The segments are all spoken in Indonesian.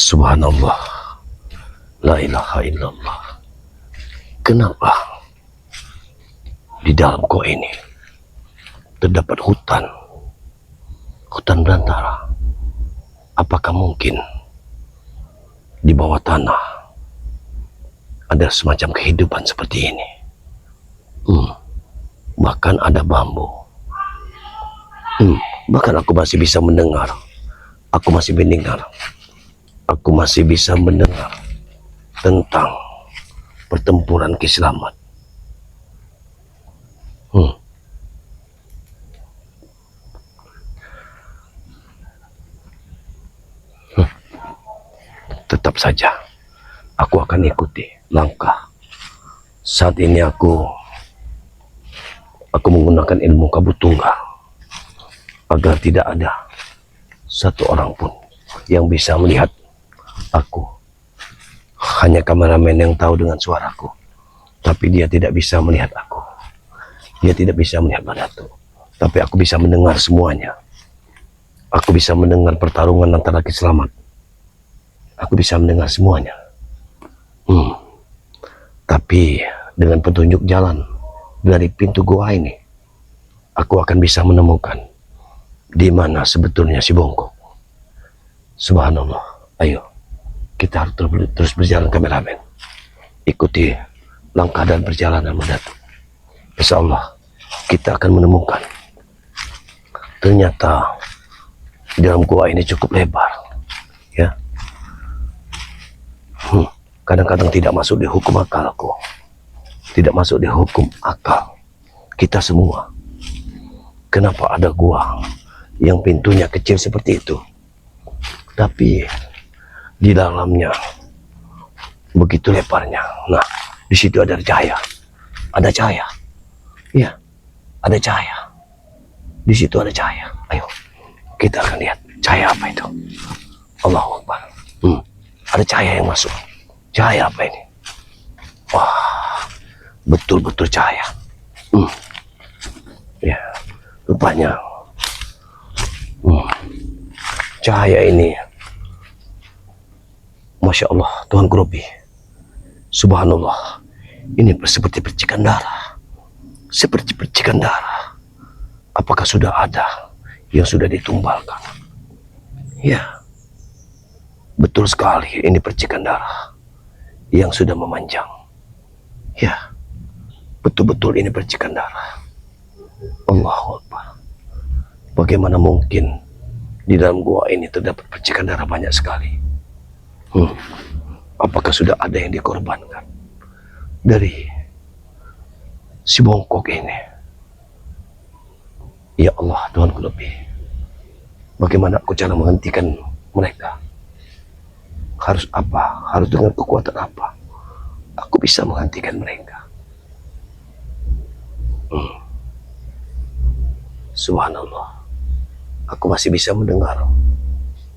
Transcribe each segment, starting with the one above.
Subhanallah, la ilaha illallah. Kenapa di dalam gua ini terdapat hutan belantara? Apakah mungkin di bawah tanah ada semacam kehidupan seperti ini? Bahkan ada bambu. Bahkan aku masih bisa mendengar. Aku masih bisa mendengar tentang pertempuran Kislamat. Tetap saja aku akan ikuti langkah. Saat ini aku menggunakan ilmu kabut tunggal agar tidak ada satu orang pun yang bisa melihat aku. Hanya kameramen yang tahu dengan suaraku, tapi dia tidak bisa melihat aku. Dia tidak bisa melihat padaku, tapi aku bisa mendengar semuanya. Aku bisa mendengar pertarungan antara Kislamat. Aku bisa mendengar semuanya. Tapi dengan petunjuk jalan dari pintu gua ini, aku akan bisa menemukan di mana sebetulnya si Bongkok. Subhanallah. Ayo, kita harus terus berjalan, kameramen. Ikuti langkah dan perjalanan mendatang. Insya Allah kita akan menemukan. Ternyata di dalam gua ini cukup lebar, ya. Kadang-kadang tidak masuk di hukum akalku, tidak masuk di hukum akal kita semua. Kenapa ada gua yang pintunya kecil seperti itu, tapi di dalamnya begitu lebarnya? Nah, di situ ada cahaya, iya, ada cahaya. Di situ ada cahaya. Ayo, kita akan lihat cahaya apa itu. Allahu Akbar. Ada cahaya yang masuk. Cahaya apa ini? Wah, betul-betul cahaya. Ya, rupanya cahaya ini, Masya Allah, Tuhan Grobi, Subhanallah, ini seperti percikan darah. Seperti percikan darah. Apakah sudah ada yang sudah ditumbalkan? Ya, betul sekali, ini percikan darah yang sudah memanjang. Ya, betul-betul ini percikan darah. Allahu Akbar. Bagaimana mungkin di dalam gua ini terdapat percikan darah banyak sekali? Apakah sudah ada yang dikorbankan dari si Bongkok ini? Ya Allah, Tuhanku lebih. Bagaimana aku cara menghentikan mereka? Harus apa? Harus dengan kekuatan apa aku bisa menghentikan mereka? Subhanallah, aku masih bisa mendengar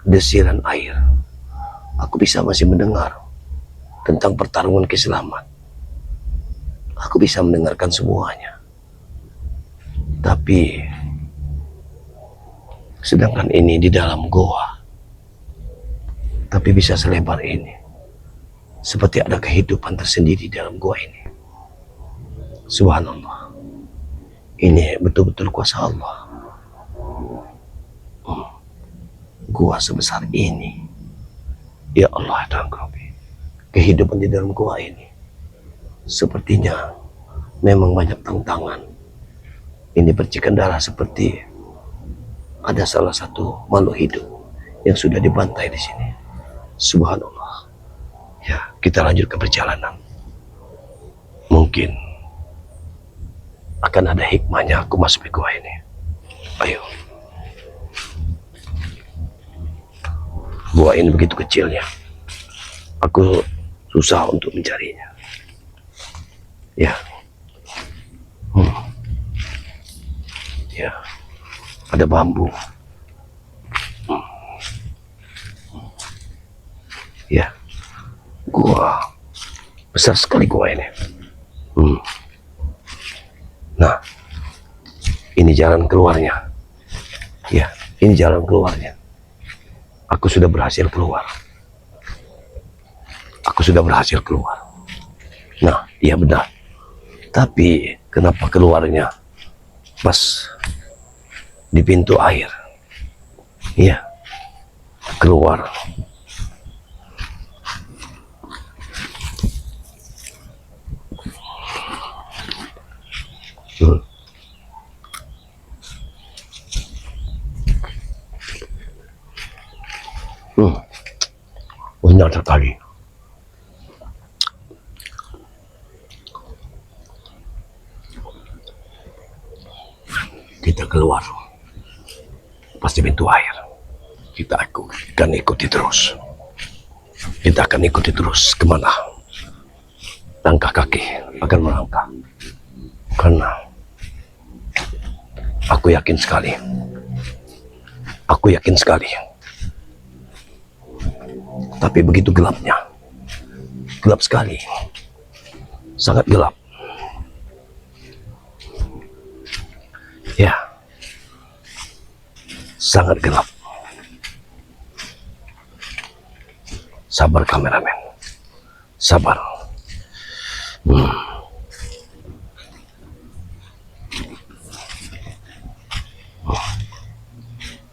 desiran air. Aku masih mendengar tentang pertarungan Kislamat. Aku bisa mendengarkan semuanya. Tapi sedangkan ini di dalam goa, tapi bisa selebar ini. Seperti ada kehidupan tersendiri di dalam gua ini. Subhanallah. Ini betul-betul kuasa Allah. Gua sebesar ini. Ya Allah, Tuhan Rabbi. Kehidupan di dalam gua ini sepertinya memang banyak tantangan. Ini percikan darah seperti ada salah satu makhluk hidup yang sudah dibantai di sini. Subhanallah. Ya, kita lanjutkan perjalanan. Mungkin akan ada hikmahnya aku masuk ke gua ini. Ayo. Gua ini begitu kecilnya. Aku susah untuk mencarinya. Ya. Ya. Ada bambu. Ya. Gua besar sekali gua ini. Nah, ini jalan keluarnya. Ya, ini jalan keluarnya. Aku sudah berhasil keluar. sudah berhasil keluar. Nah, iya benar. Tapi kenapa keluarnya pas di pintu air? Iya, keluar. Hmm. Benar sekali. Kita keluar pasti pintu air. Kita akan ikuti terus. Kita akan ikuti terus kemana langkah kaki akan melangkah. Karena aku yakin sekali. Aku yakin sekali. Tapi begitu gelapnya. Gelap sekali. Sangat gelap. Ya. Sangat gelap. Sabar kameramen. Sabar.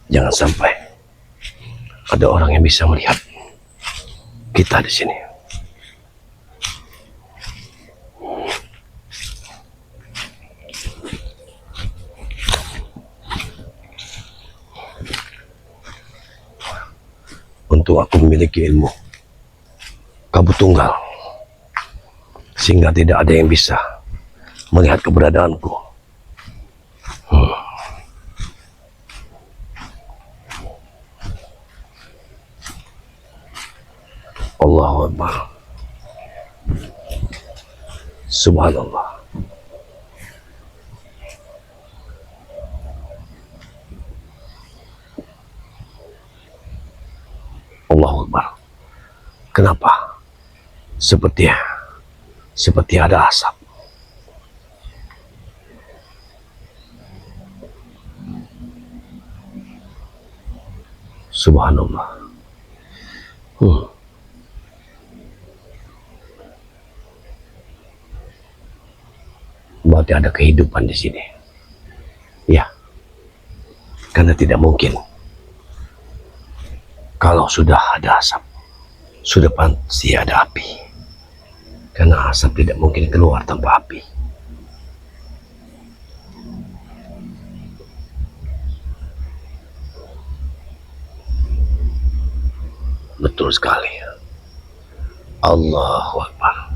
Jangan sampai ada orang yang bisa melihat kita di sini. Untuk aku memiliki ilmu kabut tunggal, sehingga tidak ada yang bisa melihat keberadaanku. Allahu Akbar. Subhanallah. Allahu Akbar. Kenapa? Seperti ada asap. Subhanallah. Berarti ada kehidupan di sini. Ya, karena tidak mungkin. Kalau sudah ada asap, sudah pasti ada api. Karena asap tidak mungkin keluar tanpa api. Betul sekali. Allahu Akbar.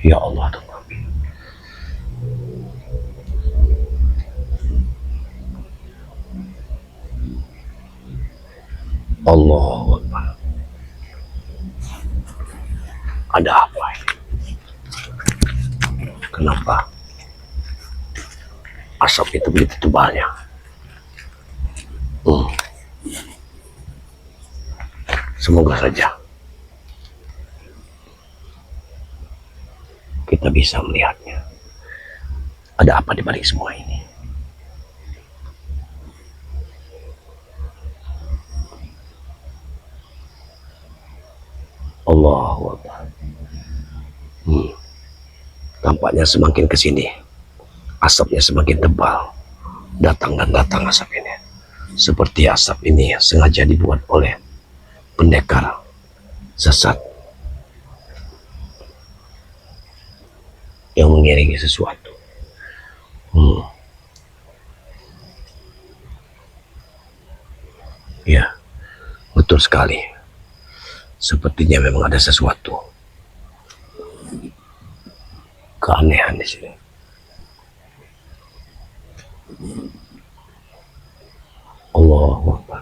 Ya Allah Tuhan. Allahu Akbar. Ada apa ini? Kenapa asap itu begitu tebalnya? Semoga saja kita bisa melihatnya. Ada apa di balik semua ini? Allahu Akbar. Tampaknya semakin ke sini, asapnya semakin tebal. Datang dan datang asap ini. Seperti asap ini sengaja dibuat oleh pendekar sesat yang mengiringi sesuatu. Ya, betul sekali. Sepertinya memang ada sesuatu keanehan di sini. Allahu Akbar.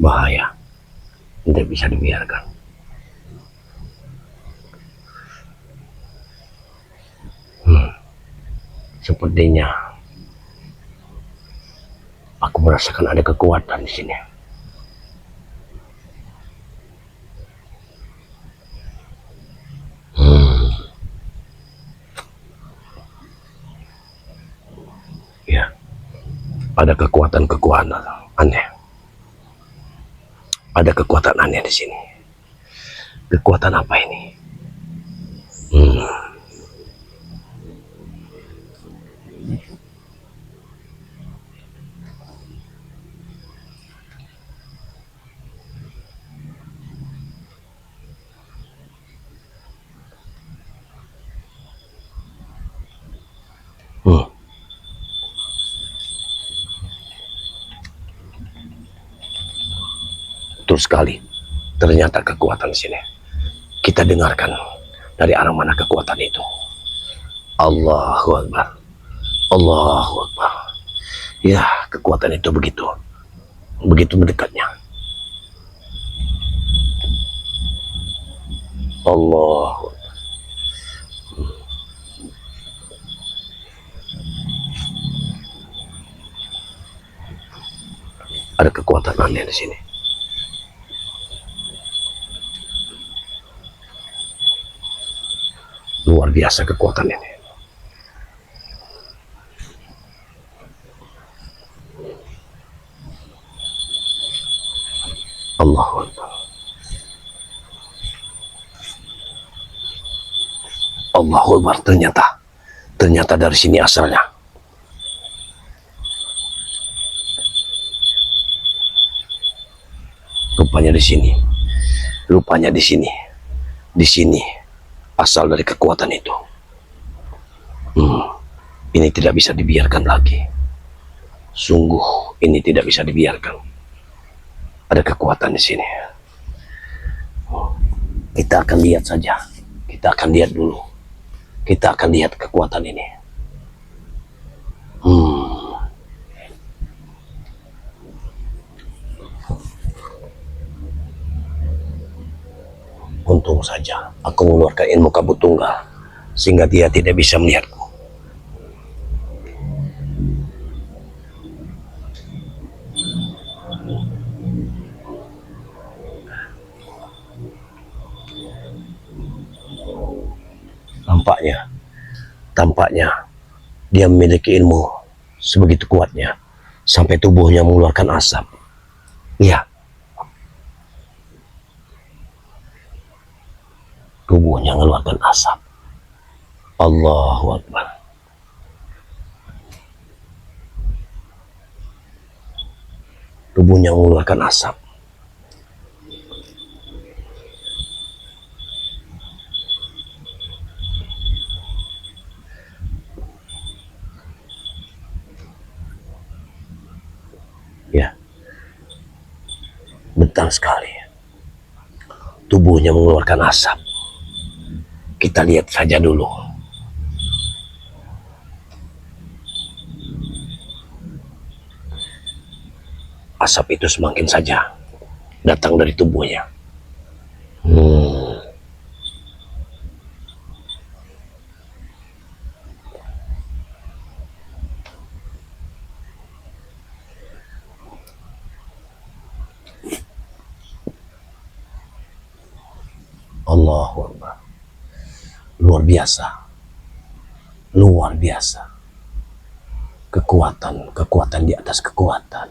Bahaya, tidak bisa dibiarkan. Sepertinya aku merasakan ada kekuatan di sini. Ada kekuatan-kekuatan aneh. Ada kekuatan aneh di sini. Kekuatan apa ini? Hmm. Hmm. Betul sekali. Ternyata kekuatan di sini. Kita dengarkan dari arah mana kekuatan itu. Allahu Akbar. Allahu Akbar. Ya, kekuatan itu begitu mendekatnya. Allah. Ada kekuatan aneh di sini. Luar biasa kekuatan ini. Allahu Akbar. Allahu Akbar. Ternyata dari sini asalnya. Rupanya di sini asal dari kekuatan itu. Ini tidak bisa dibiarkan lagi. Sungguh ini tidak bisa dibiarkan. Ada kekuatan di sini. Kita akan lihat saja. Kita akan lihat dulu. Kita akan lihat kekuatan ini. Untung saja aku mengeluarkan ilmu kabut tunggal sehingga dia tidak bisa melihatku. Tampaknya dia memiliki ilmu sebegitu kuatnya sampai tubuhnya mengeluarkan asap. Iya. Tubuhnya mengeluarkan asap. Allahu Akbar. Tubuhnya mengeluarkan asap. Ya, betul sekali. Tubuhnya mengeluarkan asap. Kita lihat saja dulu. Asap itu semakin saja datang dari tubuhnya. Allahu Akbar. Luar biasa. Kekuatan di atas kekuatan.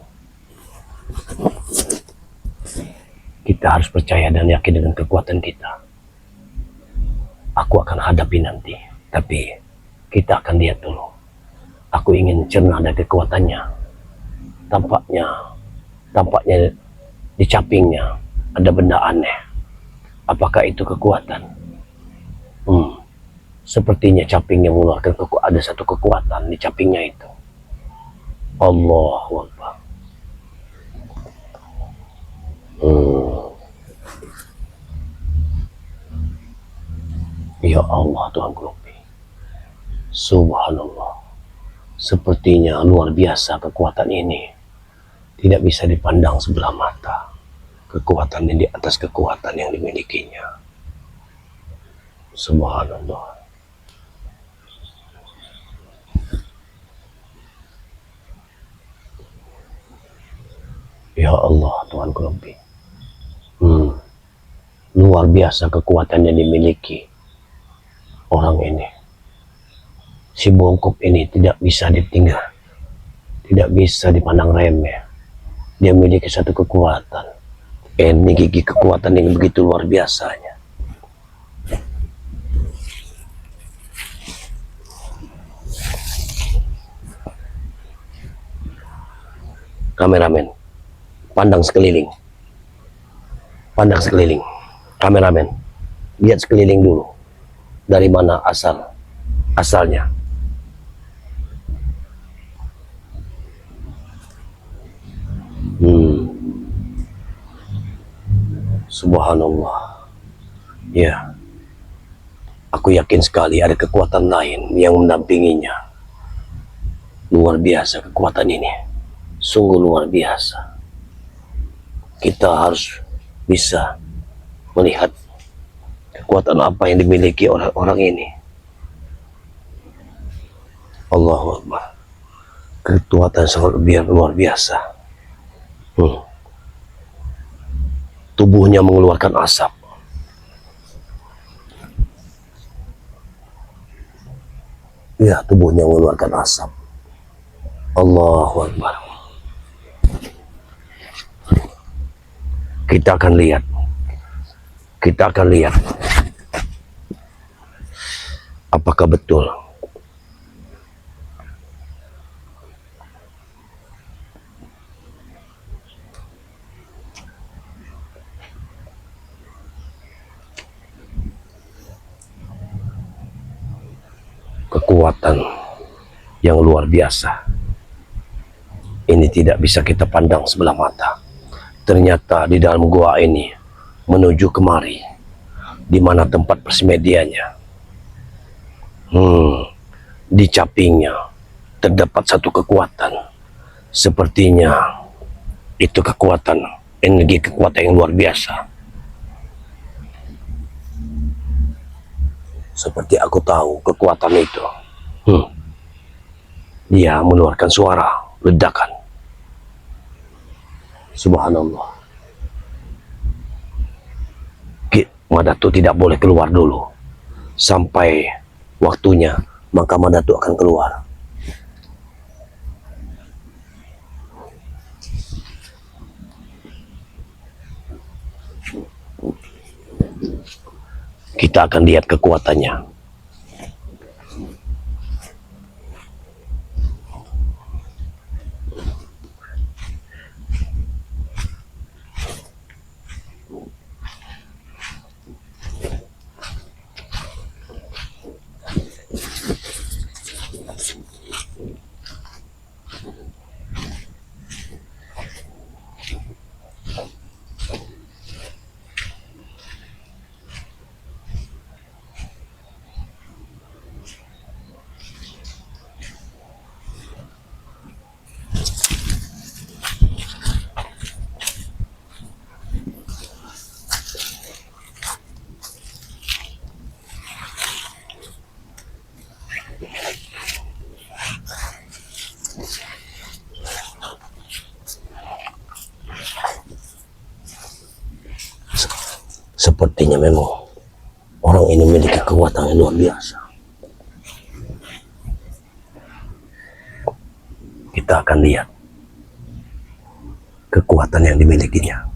Kita harus percaya dan yakin dengan kekuatan kita. Aku akan hadapi nanti, tapi kita akan lihat dulu. Aku ingin cerna dari kekuatannya. Tampaknya di capingnya ada benda aneh. Apakah itu kekuatan? Sepertinya capingnya mengeluarkan ada satu kekuatan di capingnya itu. Allahu Akbar. Ya Allah Tuhan Grobi. Subhanallah. Sepertinya luar biasa kekuatan ini. Tidak bisa dipandang sebelah mata. Kekuatan yang di atas kekuatan yang dimilikinya. Subhanallah. Ya Allah Tuhan Grobi. Luar biasa kekuatan yang dimiliki orang ini. Si bongkok ini tidak bisa tidak bisa dipandang remeh. Dia memiliki satu kekuatan. Ini gigi kekuatan yang begitu luar biasanya. Kameramen, pandang sekeliling. Pandang sekeliling. Kameramen, lihat sekeliling dulu. Dari mana asalnya. Subhanallah. Ya, aku yakin sekali ada kekuatan lain yang mendampinginya. Luar biasa kekuatan ini. Sungguh luar biasa. Kita harus bisa melihat kekuatan apa yang dimiliki orang-orang ini. Allahu Akbar. Kekuatan sangat luar biasa. Tubuhnya mengeluarkan asap. Ya, tubuhnya mengeluarkan asap. Allahu Akbar. Kita akan lihat. Apakah betul kekuatan yang luar biasa ini tidak bisa kita pandang sebelah mata. Ternyata di dalam gua ini menuju kemari, di mana tempat persemediannya, di capingnya terdapat satu kekuatan. Sepertinya itu kekuatan, energi kekuatan yang luar biasa. Seperti aku tahu kekuatan itu. Dia mengeluarkan suara ledakan. Subhanallah. Madatu tidak boleh keluar dulu. Sampai waktunya, maka Madatu akan keluar. Kita akan lihat kekuatannya. Sepertinya memang orang ini memiliki kekuatan yang luar biasa. Kita akan lihat kekuatan yang dimilikinya.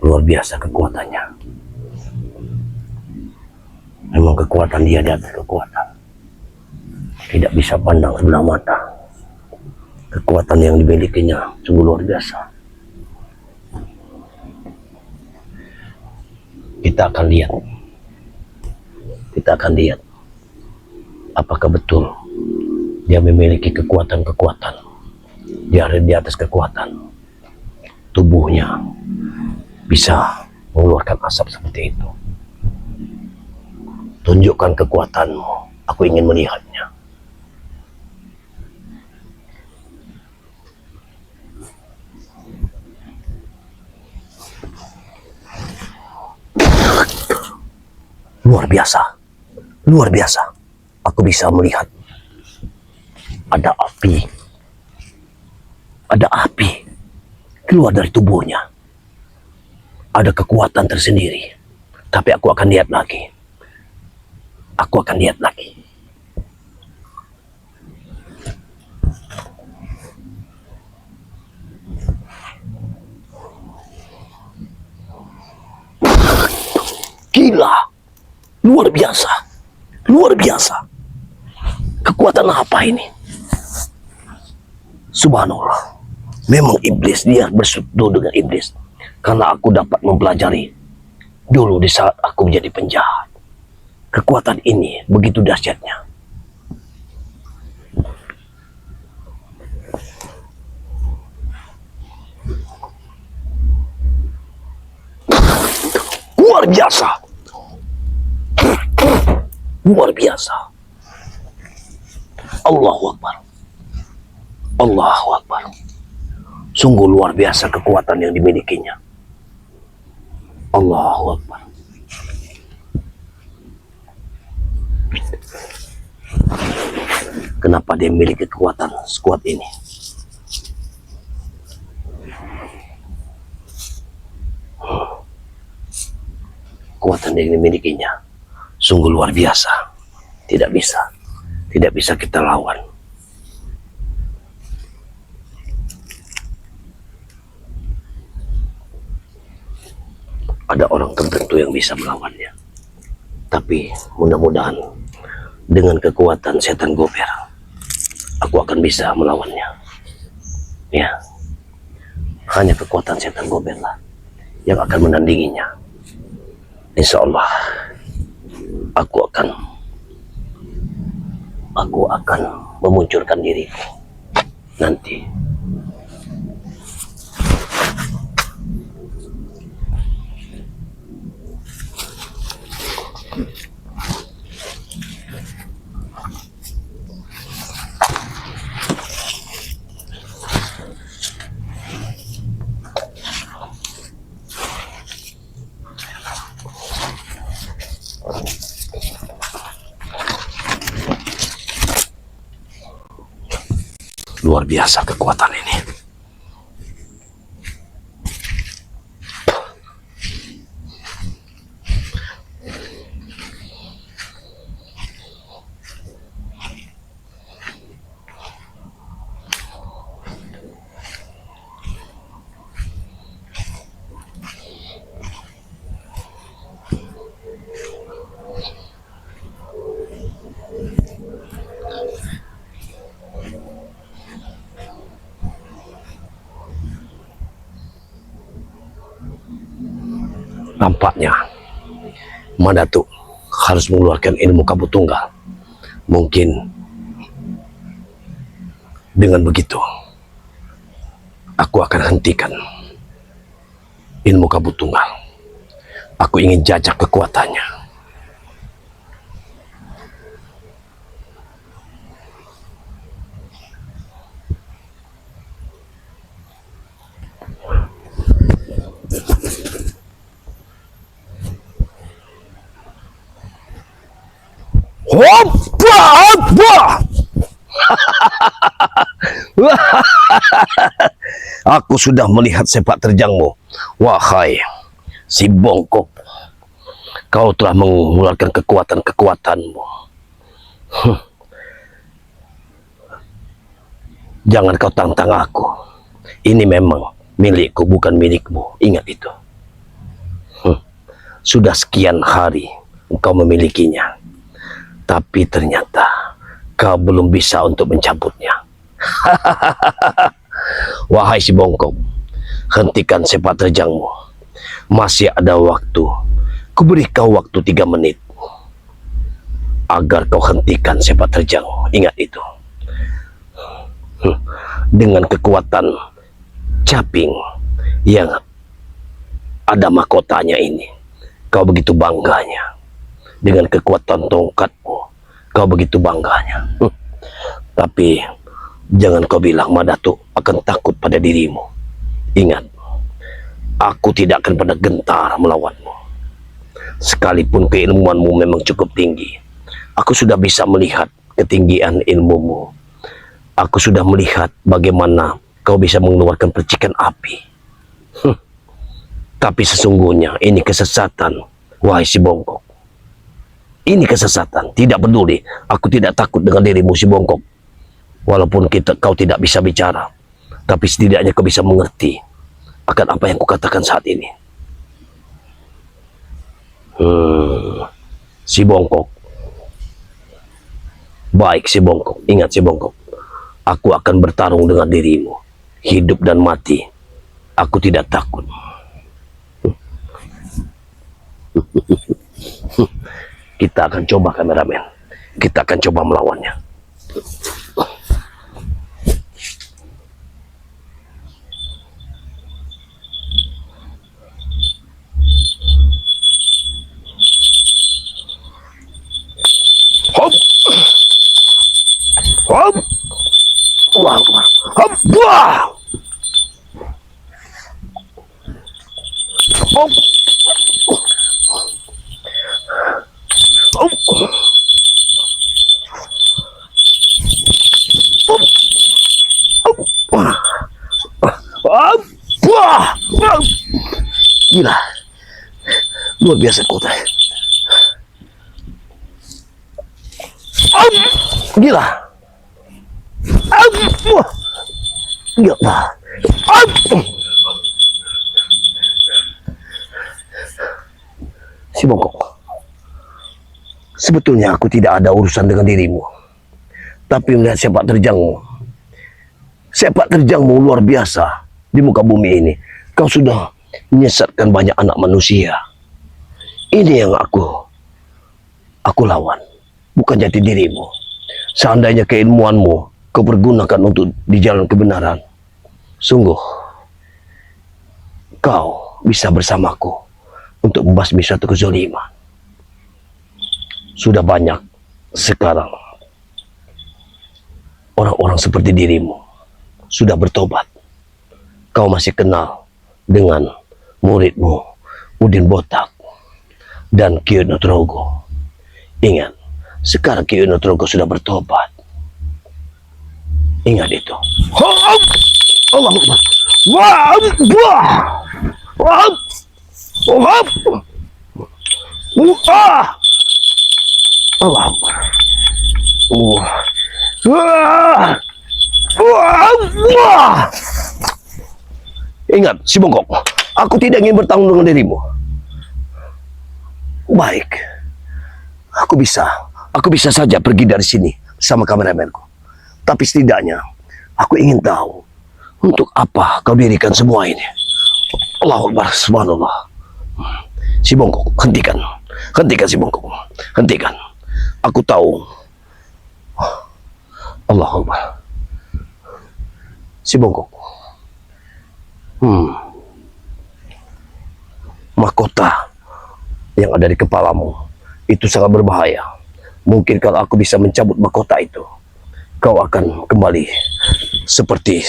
Luar biasa kekuatannya. Memang kekuatan dia di atas kekuatan. Tidak bisa pandang sebelah mata. Kekuatan yang dimilikinya sungguh luar biasa. Kita akan lihat apakah betul dia memiliki kekuatan-kekuatan. Dia ada di atas kekuatan. Tubuhnya bisa mengeluarkan asap seperti itu. Tunjukkan kekuatanmu, aku ingin melihatnya. Luar biasa. Luar biasa. Aku bisa melihat ada api. Ada api keluar dari tubuhnya. Ada kekuatan tersendiri. Tapi aku akan lihat lagi. Aku akan lihat lagi. Gila. Luar biasa. Luar biasa. Kekuatan apa ini? Subhanallah. Memang iblis, dia bersekutu dengan iblis. Karena aku dapat mempelajari dulu di saat aku menjadi penjahat. Kekuatan ini begitu dahsyatnya. Luar biasa. Luar biasa. Allahu Akbar. Allahu Akbar. Sungguh luar biasa kekuatan yang dimilikinya. Allahu Akbar. Kenapa dia memiliki kekuatan sekuat ini? Kekuatan yang dimilikinya sungguh luar biasa. Tidak bisa kita lawan. Ada orang tertentu yang bisa melawannya. Tapi mudah-mudahan dengan kekuatan setan gober, aku akan bisa melawannya. Ya, hanya kekuatan setan gober lah yang akan menandinginya. Insya Allah, aku akan memunculkan diriku nanti. Luar biasa kekuatan ini. Nampaknya Madatuk harus mengeluarkan ilmu kabut tunggal. Mungkin dengan begitu aku akan hentikan ilmu kabut tunggal. Aku ingin jajak kekuatannya. Hoppa, hoppa. Aku sudah melihat sepak terjangmu. Wahai si bongkok, kau telah mengeluarkan kekuatan-kekuatanmu. Jangan kau tantang aku. Ini memang milikku, bukan milikmu. Ingat itu. Sudah sekian hari engkau memilikinya, tapi ternyata kau belum bisa untuk mencabutnya. Wahai si bongkok, hentikan sepak terjangmu. Masih ada waktu. Kuberi kau waktu 3 menit agar kau hentikan sepak terjang. Ingat itu. Dengan kekuatan caping yang ada mahkotanya ini, kau begitu bangganya. Dengan kekuatan tongkatmu, kau begitu bangganya. Tapi jangan kau bilang Madatuk akan takut pada dirimu. Ingat, aku tidak akan pernah gentar melawanmu. Sekalipun keilmuanmu memang cukup tinggi, aku sudah bisa melihat ketinggian ilmumu. Aku sudah melihat bagaimana kau bisa mengeluarkan percikan api. Tapi sesungguhnya ini kesesatan, wahai si bongkok. Ini kesesatan. Tidak peduli, aku tidak takut dengan dirimu si bongkok. Walaupun kau tidak bisa bicara, tapi setidaknya kau bisa mengerti akan apa yang kukatakan saat ini. Si bongkok. Baik si bongkok, ingat si bongkok. Aku akan bertarung dengan dirimu. Hidup dan mati, aku tidak takut. Kita akan coba, kameramen. Kita akan coba melawannya. Hop! Hop! Wah! Hop! Wah! Hop! Hop! Hop! Hop! Wah! Hop! Wah! Gila. Luar biasa kota. Gila. Gila. Si bongkok. Sebetulnya aku tidak ada urusan dengan dirimu. Tapi melihat sepak terjangmu. Sepak terjangmu luar biasa di muka bumi ini. Kau sudah menyesatkan banyak anak manusia. Ini yang aku lawan. Bukan jati dirimu. Seandainya keilmuanmu kau pergunakan untuk di jalan kebenaran, sungguh kau bisa bersamaku untuk membasmi suatu kezaliman. Sudah banyak sekarang orang-orang seperti dirimu sudah bertobat. Kau masih kenal dengan muridmu Udin Botak dan Kiai Nutrogo. Ingat, sekarang Kiai Nutrogo sudah bertobat. Ingat itu. Allah Akbar. Wah! Wah! Wah! Allah Akbar. Wah! Ingat, si bongkok, aku tidak ingin bertanggung dengan dirimu. Baik. Aku bisa saja pergi dari sini sama kameramenku. Tapi setidaknya aku ingin tahu untuk apa kau dirikan semua ini. Allahu Akbar, subhanallah. Si bongkok, hentikan. Hentikan si bongkok. Hentikan. Aku tahu. Allahu Akbar. Si bongkok. Mahkota yang ada di kepalamu itu sangat berbahaya. Mungkin kalau aku bisa mencabut mahkota itu, kau akan kembali seperti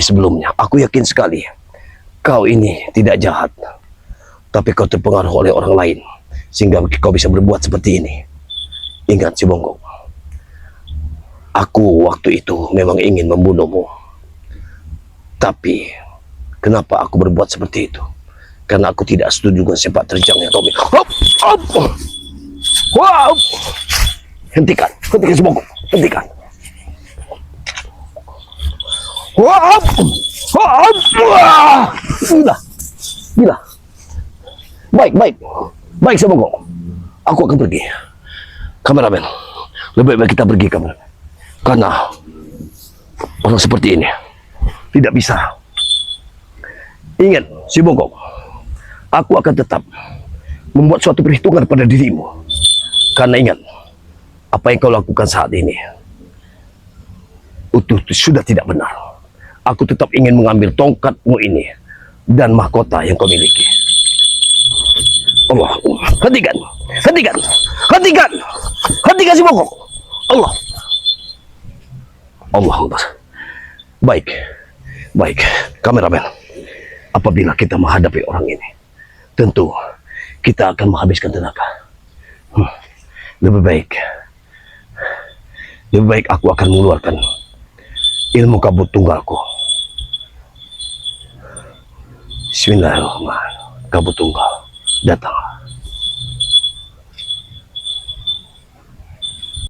sebelumnya. Aku yakin sekali kau ini tidak jahat, tapi kau terpengaruh oleh orang lain sehingga kau bisa berbuat seperti ini. Ingat si bongkok, aku waktu itu memang ingin membunuhmu, tapi kenapa aku berbuat seperti itu? Karena aku tidak setuju dengan sepak terjang yang kau miliki. Wow! Hentikan si bongkok, hentikan. Gila. Baik si bongkok. Aku akan pergi. Kameramen, lebih baik kita pergi, kameramen. Karena orang seperti ini tidak bisa. Ingat, si bongkok, aku akan tetap membuat suatu perhitungan pada dirimu. Karena ingat, apa yang kau lakukan saat ini itu sudah tidak benar. Aku tetap ingin mengambil tongkatmu ini dan mahkota yang kau miliki. Allah, hentikan si bongkok. Allah. Baik, kameramen. Apabila kita menghadapi orang ini, tentu kita akan menghabiskan tenaga. Lebih baik aku akan mengeluarkan ilmu kabut tunggalku. Bismillahirrahmanirrahim. Kabut tunggal datang.